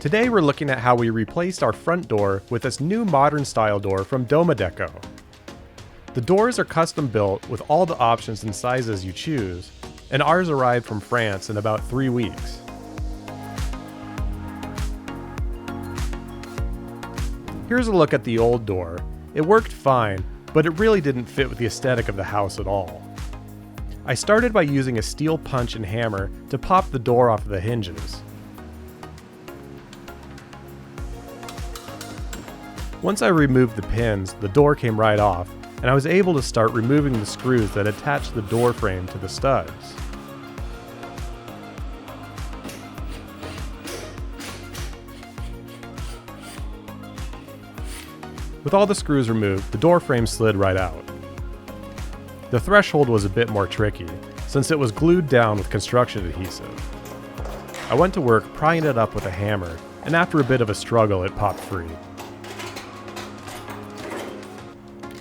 Today we're looking at how we replaced our front door with this new modern style door from Domadeco. The doors are custom built with all the options and sizes you choose, and ours arrived from France in about 3 weeks. Here's a look at the old door. It worked fine, but it really didn't fit with the aesthetic of the house at all. I started by using a steel punch and hammer to pop the door off of the hinges. Once I removed the pins, the door came right off, and I was able to start removing the screws that attach the door frame to the studs. With all the screws removed, the door frame slid right out. The threshold was a bit more tricky, since it was glued down with construction adhesive. I went to work prying it up with a hammer, and after a bit of a struggle, it popped free.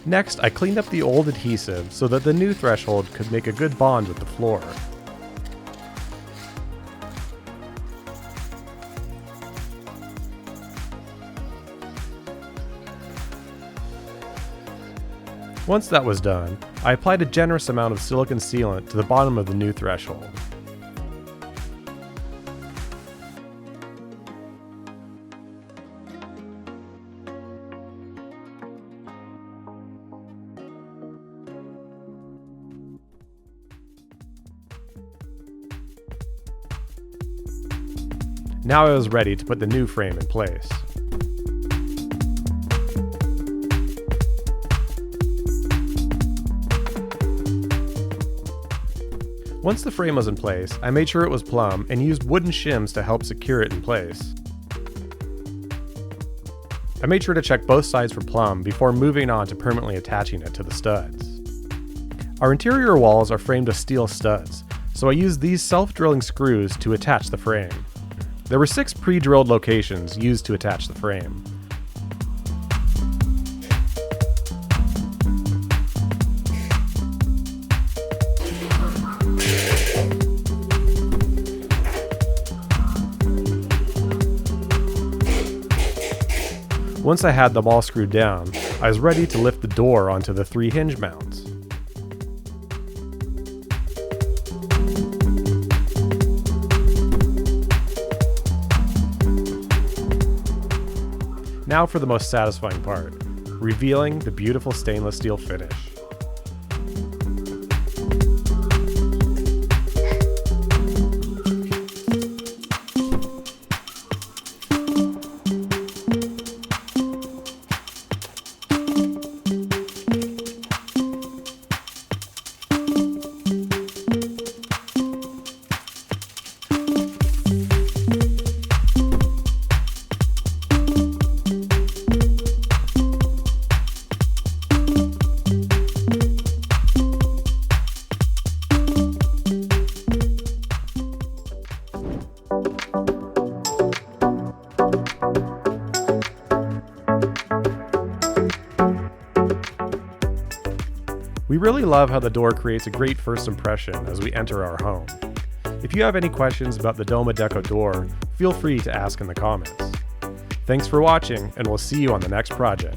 Next, I cleaned up the old adhesive so that the new threshold could make a good bond with the floor. Once that was done, I applied a generous amount of silicone sealant to the bottom of the new threshold. Now I was ready to put the new frame in place. Once the frame was in place, I made sure it was plumb and used wooden shims to help secure it in place. I made sure to check both sides for plumb before moving on to permanently attaching it to the studs. Our interior walls are framed with steel studs, so I used these self-drilling screws to attach the frame. There were 6 pre-drilled locations used to attach the frame. Once I had them all screwed down, I was ready to lift the door onto the 3 hinge mounts. Now for the most satisfying part, revealing the beautiful stainless steel finish. We really love how the door creates a great first impression as we enter our home. If you have any questions about the Domadeco door, feel free to ask in the comments. Thanks for watching, and we'll see you on the next project.